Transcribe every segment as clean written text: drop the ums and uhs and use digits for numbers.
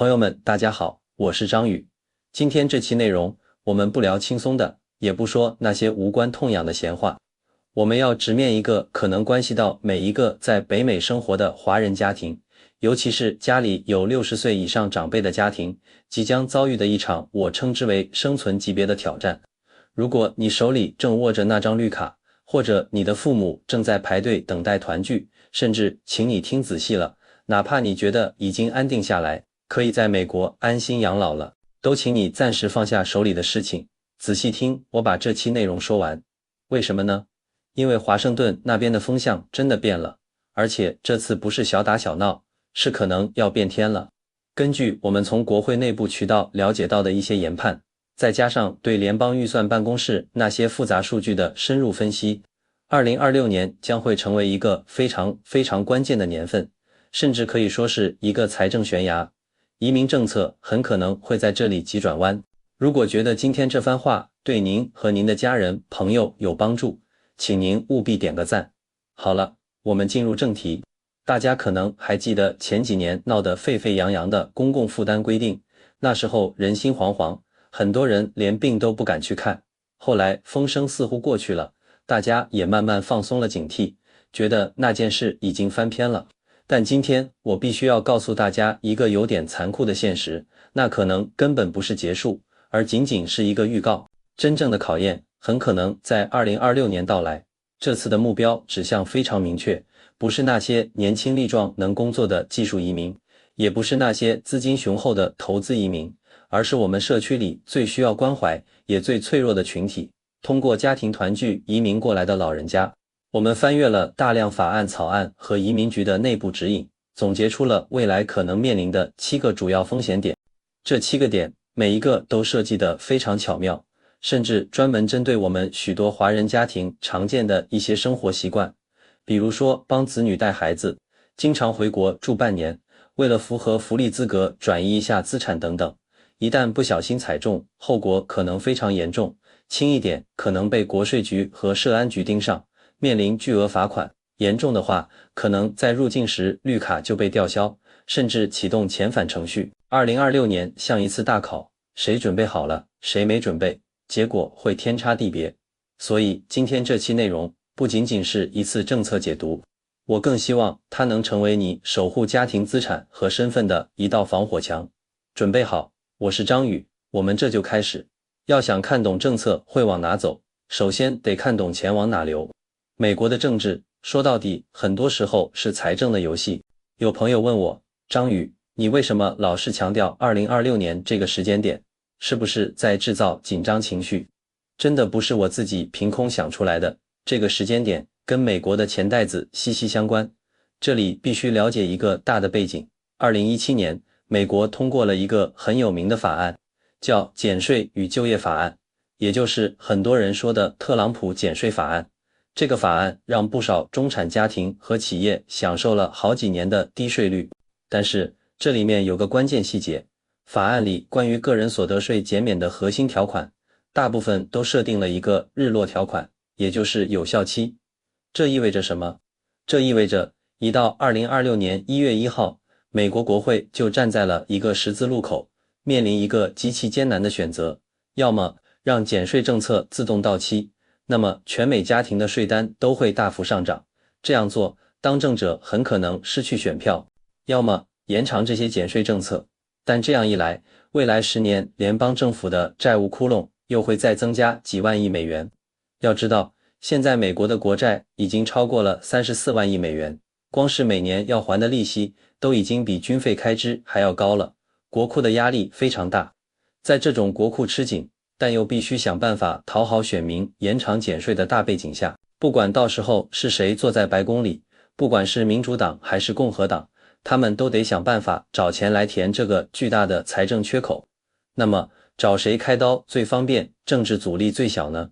朋友们，大家好，我是张宇。今天这期内容，我们不聊轻松的，也不说那些无关痛痒的闲话，我们要直面一个可能关系到每一个在北美生活的华人家庭，尤其是家里有60岁以上长辈的家庭，即将遭遇的一场我称之为生存级别的挑战。如果你手里正握着那张绿卡，或者你的父母正在排队等待团聚，甚至请你听仔细了，哪怕你觉得已经安定下来，可以在美国安心养老了，都请你暂时放下手里的事情，仔细听我把这期内容说完。为什么呢？因为华盛顿那边的风向真的变了，而且这次不是小打小闹，是可能要变天了。根据我们从国会内部渠道了解到的一些研判，再加上对联邦预算办公室那些复杂数据的深入分析，2026年将会成为一个非常关键的年份，甚至可以说是一个财政悬崖。移民政策很可能会在这里急转弯。如果觉得今天这番话对您和您的家人朋友有帮助，请您务必点个赞。好了，我们进入正题。大家可能还记得前几年闹得沸沸扬扬的公共负担规定，那时候人心惶惶，很多人连病都不敢去看。后来风声似乎过去了，大家也慢慢放松了警惕，觉得那件事已经翻篇了。但今天我必须要告诉大家一个有点残酷的现实，那可能根本不是结束，而仅仅是一个预告。真正的考验很可能在2026年到来。这次的目标指向非常明确，不是那些年轻力壮能工作的技术移民，也不是那些资金雄厚的投资移民，而是我们社区里最需要关怀也最脆弱的群体，通过家庭团聚移民过来的老人家。我们翻阅了大量法案草案和移民局的内部指引，总结出了未来可能面临的7个主要风险点。这7个点每一个都设计得非常巧妙，甚至专门针对我们许多华人家庭常见的一些生活习惯，比如说帮子女带孩子，经常回国住半年，为了符合福利资格转移一下资产等等。一旦不小心踩中，后果可能非常严重，轻一点可能被国税局和社安局盯上，面临巨额罚款，严重的话可能在入境时绿卡就被吊销，甚至启动遣返程序。2026年像一次大考，谁准备好了，谁没准备，结果会天差地别。所以今天这期内容不仅仅是一次政策解读，我更希望它能成为你守护家庭资产和身份的一道防火墙。准备好，我是张宇，我们这就开始。要想看懂政策会往哪走，首先得看懂钱往哪流。美国的政治说到底很多时候是财政的游戏。有朋友问我，张宇，你为什么老是强调2026年这个时间点，是不是在制造紧张情绪？真的不是我自己凭空想出来的，这个时间点跟美国的钱袋子息息相关。这里必须了解一个大的背景。2017年美国通过了一个很有名的法案，叫减税与就业法案，也就是很多人说的特朗普减税法案。这个法案让不少中产家庭和企业享受了好几年的低税率，但是这里面有个关键细节，法案里关于个人所得税减免的核心条款，大部分都设定了一个日落条款，也就是有效期。这意味着什么？这意味着一到2026年1月1号，美国国会就站在了一个十字路口，面临一个极其艰难的选择，要么让减税政策自动到期，那么全美家庭的税单都会大幅上涨，这样做当政者很可能失去选票，要么延长这些减税政策，但这样一来，未来10年联邦政府的债务窟窿又会再增加几万亿美元。要知道，现在美国的国债已经超过了34万亿美元，光是每年要还的利息都已经比军费开支还要高了，国库的压力非常大。在这种国库吃紧，但又必须想办法讨好选民延长减税的大背景下，不管到时候是谁坐在白宫里，不管是民主党还是共和党，他们都得想办法找钱来填这个巨大的财政缺口。那么找谁开刀最方便，政治阻力最小呢？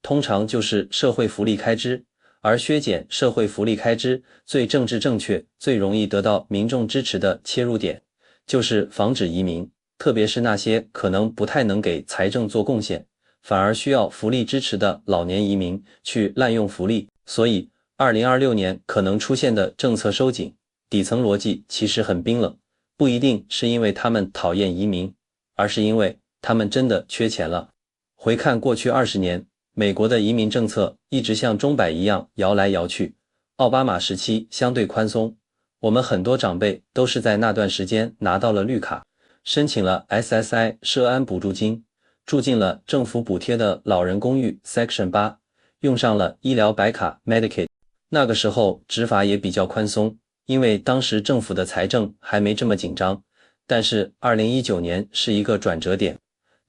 通常就是社会福利开支，而削减社会福利开支最政治正确、最容易得到民众支持的切入点，就是防止移民，特别是那些可能不太能给财政做贡献，反而需要福利支持的老年移民去滥用福利。所以2026年可能出现的政策收紧，底层逻辑其实很冰冷，不一定是因为他们讨厌移民，而是因为他们真的缺钱了。回看过去20年，美国的移民政策一直像钟摆一样摇来摇去。奥巴马时期相对宽松，我们很多长辈都是在那段时间拿到了绿卡，申请了 SSI 社安补助金，住进了政府补贴的老人公寓 Section 8，用上了医疗白卡 Medicaid。那个时候执法也比较宽松，因为当时政府的财政还没这么紧张。但是2019年是一个转折点，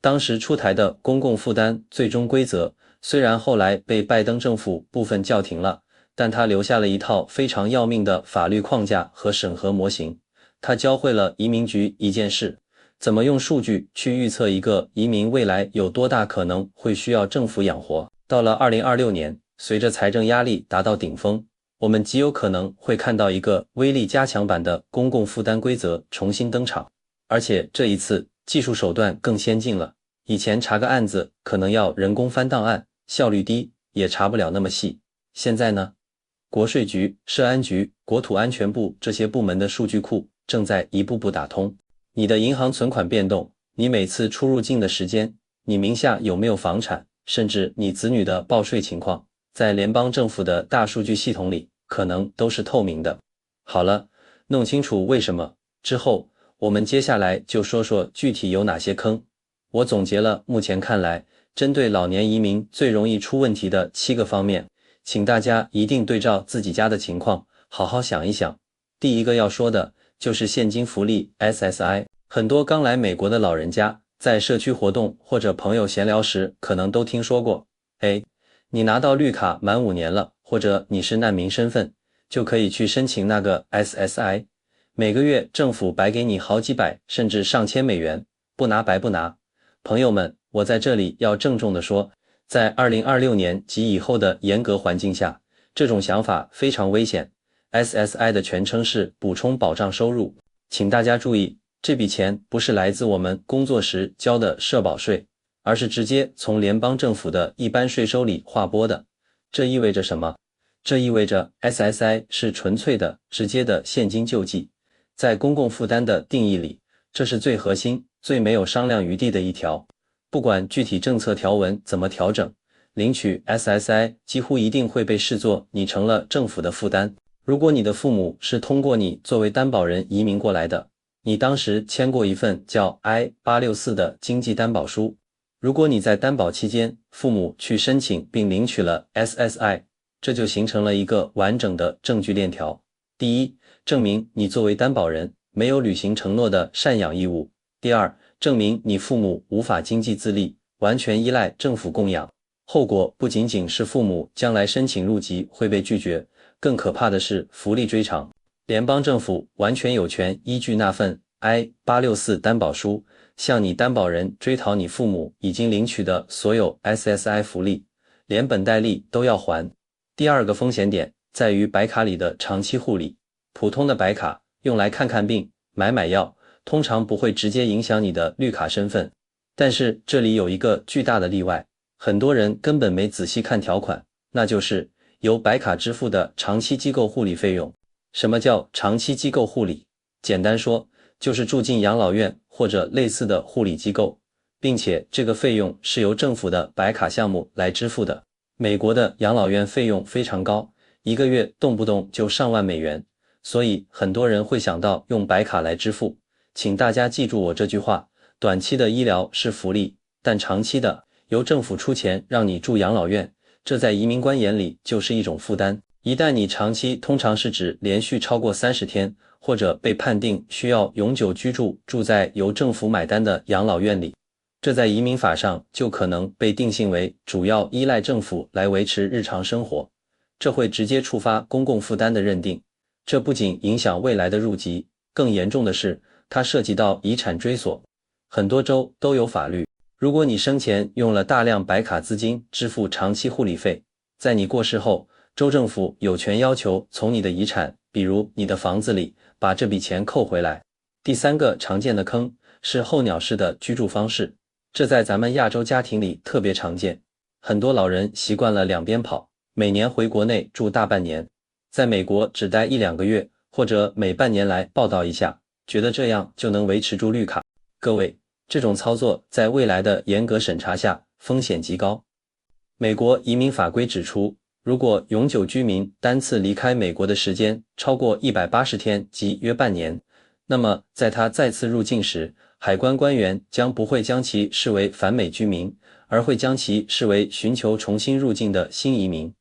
当时出台的公共负担最终规则虽然后来被拜登政府部分叫停了，但它留下了一套非常要命的法律框架和审核模型。它教会了移民局一件事，怎么用数据去预测一个移民未来有多大可能会需要政府养活。到了2026年，随着财政压力达到顶峰，我们极有可能会看到一个威力加强版的公共负担规则重新登场。而且这一次技术手段更先进了，以前查个案子可能要人工翻档案，效率低，也查不了那么细。现在呢，国税局、社安局、国土安全部这些部门的数据库正在一步步打通。你的银行存款变动，你每次出入境的时间，你名下有没有房产，甚至你子女的报税情况，在联邦政府的大数据系统里可能都是透明的。好了，弄清楚为什么之后，我们接下来就说说具体有哪些坑。我总结了目前看来针对老年移民最容易出问题的7个方面，请大家一定对照自己家的情况好好想一想。第一个要说的就是现金福利 SSI， 很多刚来美国的老人家在社区活动或者朋友闲聊时可能都听说过，你拿到绿卡满5年了，或者你是难民身份，就可以去申请那个 SSI， 每个月政府白给你好几百甚至上千美元，不拿白不拿。朋友们，我在这里要郑重地说，在2026年及以后的严格环境下，这种想法非常危险。SSI 的全称是补充保障收入，请大家注意，这笔钱不是来自我们工作时交的社保税，而是直接从联邦政府的一般税收里划拨的。这意味着什么？这意味着 SSI 是纯粹的、直接的现金救济。在公共负担的定义里，这是最核心、最没有商量余地的一条。不管具体政策条文怎么调整，领取 SSI 几乎一定会被视作你成了政府的负担。如果你的父母是通过你作为担保人移民过来的，你当时签过一份叫 I-864 的经济担保书。如果你在担保期间，父母去申请并领取了 SSI， 这就形成了一个完整的证据链条。第一，证明你作为担保人没有履行承诺的赡养义务。第二，证明你父母无法经济自立，完全依赖政府供养。后果不仅仅是父母将来申请入籍会被拒绝，更可怕的是福利追偿。联邦政府完全有权依据那份 I-864 担保书，向你担保人追讨你父母已经领取的所有 SSI 福利，连本带利都要还。第二个风险点在于白卡里的长期护理。普通的白卡用来看看病、买药，通常不会直接影响你的绿卡身份。但是这里有一个巨大的例外，很多人根本没仔细看条款，那就是由白卡支付的长期机构护理费用。什么叫长期机构护理？简单说，就是住进养老院或者类似的护理机构，并且这个费用是由政府的白卡项目来支付的。美国的养老院费用非常高，一个月动不动就上万美元，所以很多人会想到用白卡来支付。请大家记住我这句话，短期的医疗是福利，但长期的由政府出钱让你住养老院，这在移民官眼里就是一种负担。一旦你长期通常是指连续超过30天，或者被判定需要永久居住，住在由政府买单的养老院里，这在移民法上就可能被定性为主要依赖政府来维持日常生活，这会直接触发公共负担的认定。这不仅影响未来的入籍，更严重的是，它涉及到遗产追索。很多州都有法律，如果你生前用了大量白卡资金支付长期护理费，在你过世后，州政府有权要求从你的遗产，比如你的房子里，把这笔钱扣回来。第三个常见的坑是候鸟式的居住方式，这在咱们亚洲家庭里特别常见。很多老人习惯了两边跑，每年回国内住大半年，在美国只待1-2个月，或者每半年来报道一下，觉得这样就能维持住绿卡。各位，这种操作在未来的严格审查下风险极高。美国移民法规指出，如果永久居民单次离开美国的时间超过180天，即约半年，那么在他再次入境时，海关官员将不会将其视为返美居民，而会将其视为寻求重新入境的新移民。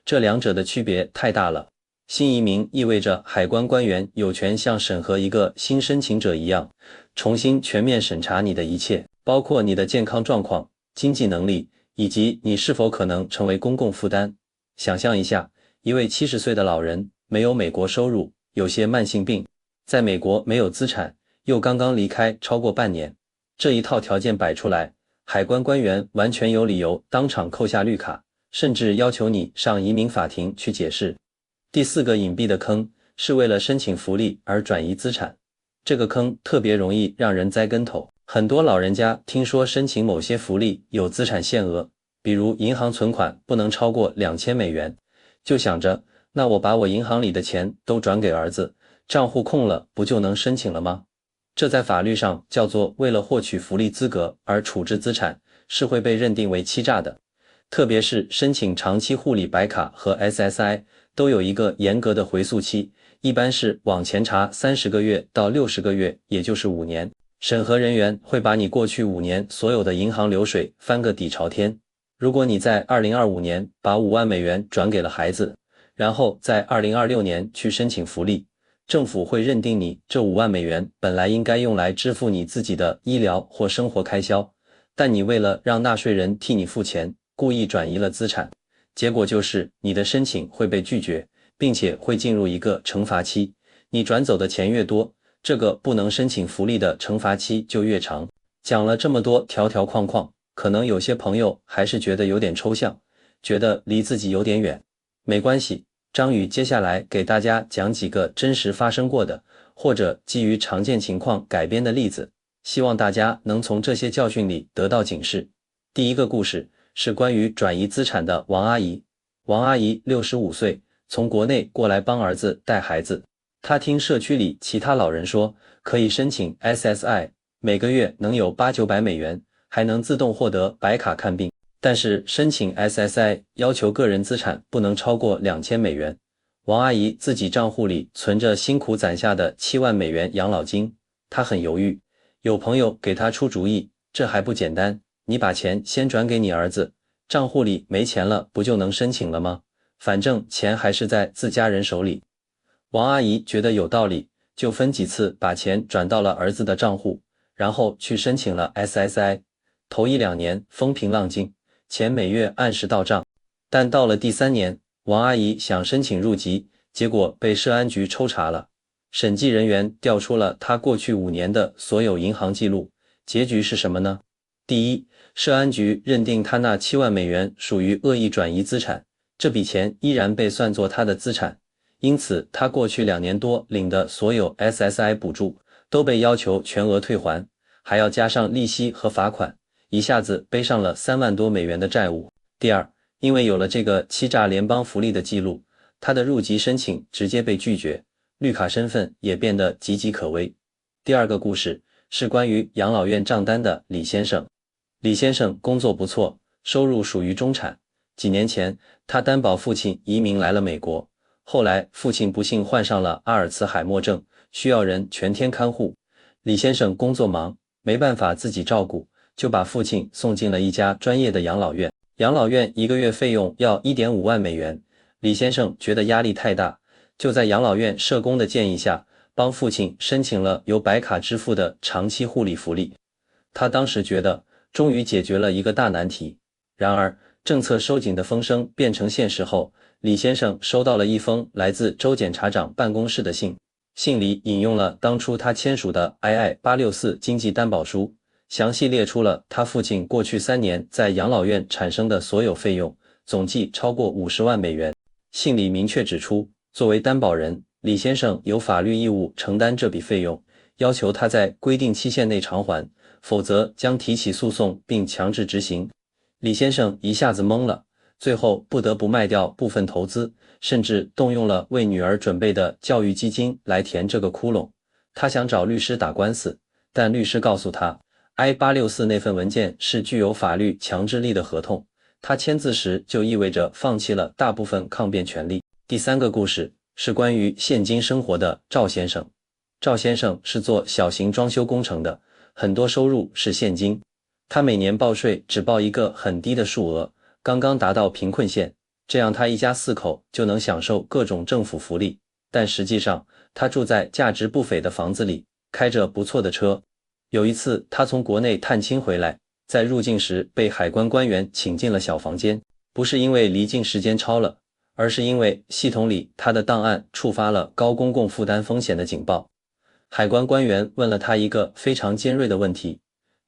这两者的区别太大了。新移民意味着海关官员有权像审核一个新申请者一样，重新全面审查你的一切，包括你的健康状况、经济能力，以及你是否可能成为公共负担。想象一下，一位70岁的老人，没有美国收入，有些慢性病，在美国没有资产，又刚刚离开超过半年。这一套条件摆出来，海关官员完全有理由当场扣下绿卡，甚至要求你上移民法庭去解释。第四个隐蔽的坑是为了申请福利而转移资产，这个坑特别容易让人栽跟头。很多老人家听说申请某些福利有资产限额，比如银行存款不能超过2000美元，就想着那我把我银行里的钱都转给儿子，账户空了不就能申请了吗？这在法律上叫做为了获取福利资格而处置资产，是会被认定为欺诈的。特别是申请长期护理白卡和 SSI 都有一个严格的回溯期，一般是往前查30个月到60个月，也就是5年。审核人员会把你过去5年所有的银行流水翻个底朝天。如果你在2025年把5万美元转给了孩子，然后在2026年去申请福利，政府会认定你这5万美元本来应该用来支付你自己的医疗或生活开销，但你为了让纳税人替你付钱，故意转移了资产，结果就是你的申请会被拒绝，并且会进入一个惩罚期。你转走的钱越多，这个不能申请福利的惩罚期就越长。讲了这么多条条框框，可能有些朋友还是觉得有点抽象，觉得离自己有点远。没关系，张宇接下来给大家讲几个真实发生过的，或者基于常见情况改编的例子，希望大家能从这些教训里得到警示。第一个故事是关于转移资产的王阿姨。王阿姨65岁，从国内过来帮儿子带孩子。她听社区里其他老人说，可以申请 SSI， 每个月能有800-900美元，还能自动获得白卡看病。但是申请 SSI 要求个人资产不能超过2000美元。王阿姨自己账户里存着辛苦攒下的7万美元养老金，她很犹豫。有朋友给她出主意，这还不简单，你把钱先转给你儿子，账户里没钱了不就能申请了吗？反正钱还是在自家人手里。王阿姨觉得有道理，就分几次把钱转到了儿子的账户，然后去申请了 SSI。 头1-2年风平浪静，钱每月按时到账。但到了第3年，王阿姨想申请入籍，结果被社安局抽查了。审计人员调出了她过去5年的所有银行记录，结局是什么呢？第一，社安局认定她那7万美元属于恶意转移资产，这笔钱依然被算作她的资产，因此她过去2年多领的所有 SSI 补助都被要求全额退还，还要加上利息和罚款，一下子背上了3万多美元的债务。第二，因为有了这个欺诈联邦福利的记录，她的入籍申请直接被拒绝，绿卡身份也变得岌岌可危。第二个故事是关于养老院账单的李先生。李先生工作不错，收入属于中产。几年前，他担保父亲移民来了美国，后来父亲不幸患上了阿尔茨海默症，需要人全天看护。李先生工作忙，没办法自己照顾，就把父亲送进了一家专业的养老院。养老院1个月费用要1.5万美元，李先生觉得压力太大，就在养老院社工的建议下，帮父亲申请了由白卡支付的长期护理福利。他当时觉得终于解决了一个大难题。然而政策收紧的风声变成现实后，李先生收到了一封来自州检察长办公室的信，信里引用了当初他签署的 II-864 经济担保书，详细列出了他父亲过去3年在养老院产生的所有费用，总计超过50万美元。信里明确指出，作为担保人，李先生有法律义务承担这笔费用，要求他在规定期限内偿还，否则将提起诉讼并强制执行。李先生一下子懵了，最后不得不卖掉部分投资，甚至动用了为女儿准备的教育基金来填这个窟窿。他想找律师打官司，但律师告诉他 I-864 那份文件是具有法律强制力的合同，他签字时就意味着放弃了大部分抗辩权利。第三个故事是关于现金生活的赵先生。赵先生是做小型装修工程的，很多收入是现金。他每年报税只报一个很低的数额，刚刚达到贫困线，这样他一家4口就能享受各种政府福利。但实际上，他住在价值不菲的房子里，开着不错的车。有一次，他从国内探亲回来，在入境时被海关官员请进了小房间，不是因为离境时间超了，而是因为系统里他的档案触发了高公共负担风险的警报。海关官员问了他一个非常尖锐的问题：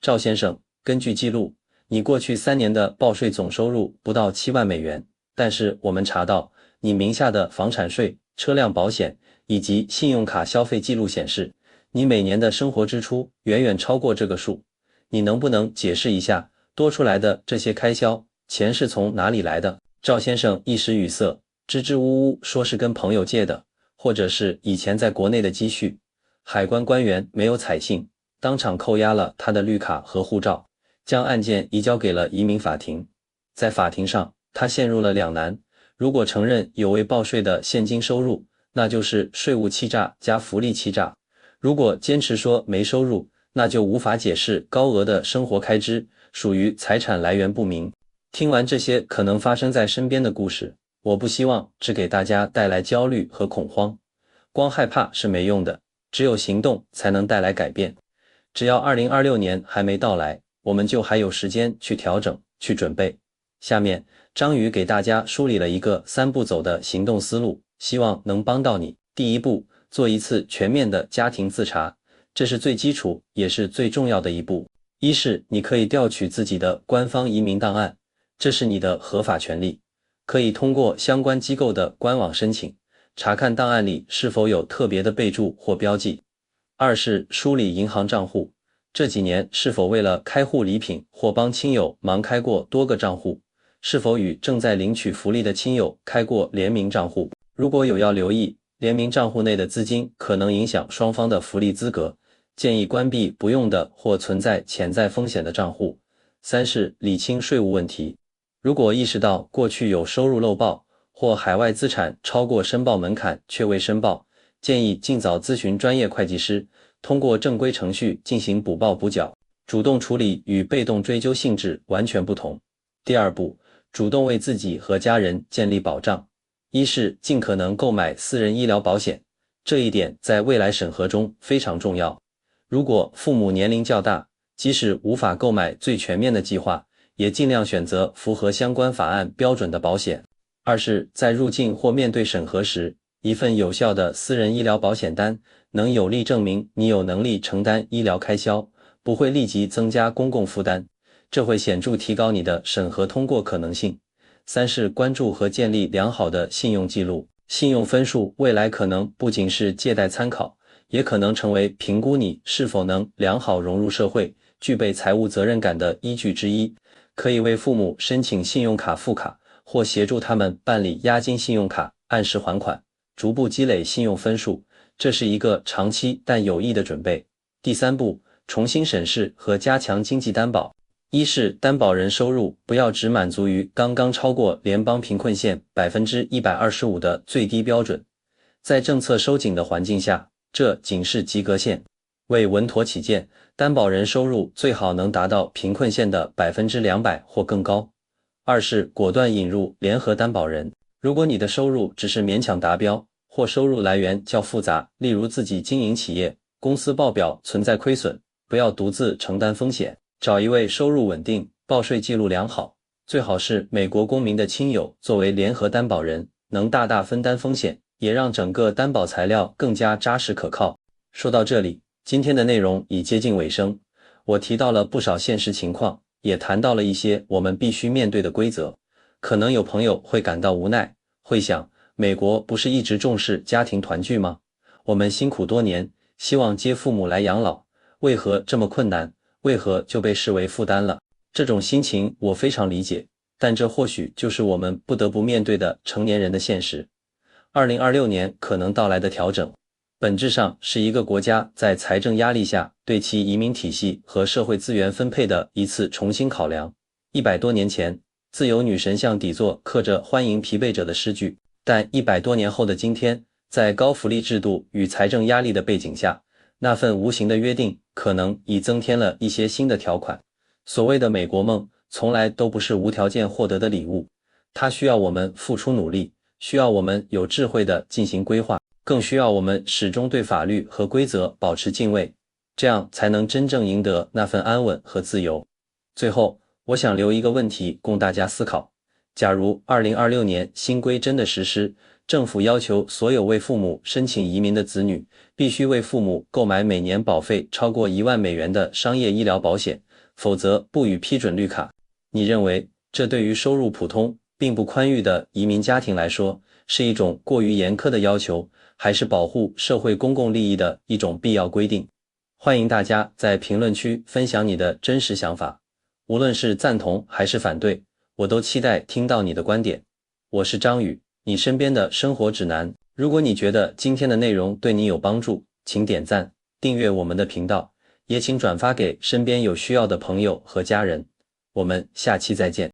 赵先生，根据记录，你过去3年的报税总收入不到7万美元，但是我们查到你名下的房产税、车辆保险以及信用卡消费记录显示，你每年的生活支出远远超过这个数。你能不能解释一下多出来的这些开销，钱是从哪里来的？赵先生一时语塞，支支吾吾说是跟朋友借的，或者是以前在国内的积蓄。海关官员没有采信，当场扣押了他的绿卡和护照，将案件移交给了移民法庭。在法庭上，他陷入了两难，如果承认有未报税的现金收入，那就是税务欺诈加福利欺诈；如果坚持说没收入，那就无法解释高额的生活开支，属于财产来源不明。听完这些可能发生在身边的故事，我不希望只给大家带来焦虑和恐慌，光害怕是没用的，只有行动才能带来改变。只要2026年还没到来，我们就还有时间去调整、去准备。下面，张宇给大家梳理了一个3步走的行动思路，希望能帮到你。第一步，做一次全面的家庭自查，这是最基础也是最重要的一步。一是你可以调取自己的官方移民档案，这是你的合法权利，可以通过相关机构的官网申请，查看档案里是否有特别的备注或标记。二是梳理银行账户，这几年是否为了开户礼品或帮亲友忙开过多个账户，是否与正在领取福利的亲友开过联名账户，如果有要留意，联名账户内的资金可能影响双方的福利资格，建议关闭不用的或存在潜在风险的账户。三是理清税务问题，如果意识到过去有收入漏报或海外资产超过申报门槛却未申报，建议尽早咨询专业会计师，通过正规程序进行补报补缴。主动处理与被动追究性质完全不同。第二步，主动为自己和家人建立保障。一是尽可能购买私人医疗保险，这一点在未来审核中非常重要。如果父母年龄较大，即使无法购买最全面的计划，也尽量选择符合相关法案标准的保险。二是在入境或面对审核时，一份有效的私人医疗保险单能有力证明你有能力承担医疗开销，不会立即增加公共负担，这会显著提高你的审核通过可能性。三是关注和建立良好的信用记录，信用分数未来可能不仅是借贷参考，也可能成为评估你是否能良好融入社会、具备财务责任感的依据之一。可以为父母申请信用卡副卡，或协助他们办理押金信用卡，按时还款，逐步积累信用分数，这是一个长期但有益的准备。第三步，重新审视和加强经济担保。一是担保人收入不要只满足于刚刚超过联邦贫困线 125% 的最低标准，在政策收紧的环境下，这仅是及格线。为稳妥起见，担保人收入最好能达到贫困线的 200% 或更高。二是果断引入联合担保人，如果你的收入只是勉强达标，或收入来源较复杂，例如自己经营企业，公司报表存在亏损，不要独自承担风险，找一位收入稳定、报税记录良好，最好是美国公民的亲友作为联合担保人，能大大分担风险，也让整个担保材料更加扎实可靠。说到这里，今天的内容已接近尾声，我提到了不少现实情况，也谈到了一些我们必须面对的规则。可能有朋友会感到无奈，会想，美国不是一直重视家庭团聚吗？我们辛苦多年，希望接父母来养老，为何这么困难？为何就被视为负担了？这种心情我非常理解，但这或许就是我们不得不面对的成年人的现实。2026年可能到来的调整，本质上是一个国家在财政压力下对其移民体系和社会资源分配的一次重新考量。100多年前，自由女神像底座刻着欢迎疲惫者的诗句，但100多年后的今天，在高福利制度与财政压力的背景下，那份无形的约定可能已增添了一些新的条款。所谓的美国梦，从来都不是无条件获得的礼物，它需要我们付出努力，需要我们有智慧地进行规划，更需要我们始终对法律和规则保持敬畏，这样才能真正赢得那份安稳和自由。最后，我想留一个问题供大家思考：假如2026年新规真的实施，政府要求所有为父母申请移民的子女必须为父母购买每年保费超过1万美元的商业医疗保险，否则不予批准绿卡。你认为这对于收入普通并不宽裕的移民家庭来说，是一种过于严苛的要求，还是保护社会公共利益的一种必要规定？欢迎大家在评论区分享你的真实想法，无论是赞同还是反对，我都期待听到你的观点。我是张宇，你身边的生活指南。如果你觉得今天的内容对你有帮助，请点赞、订阅我们的频道，也请转发给身边有需要的朋友和家人。我们下期再见。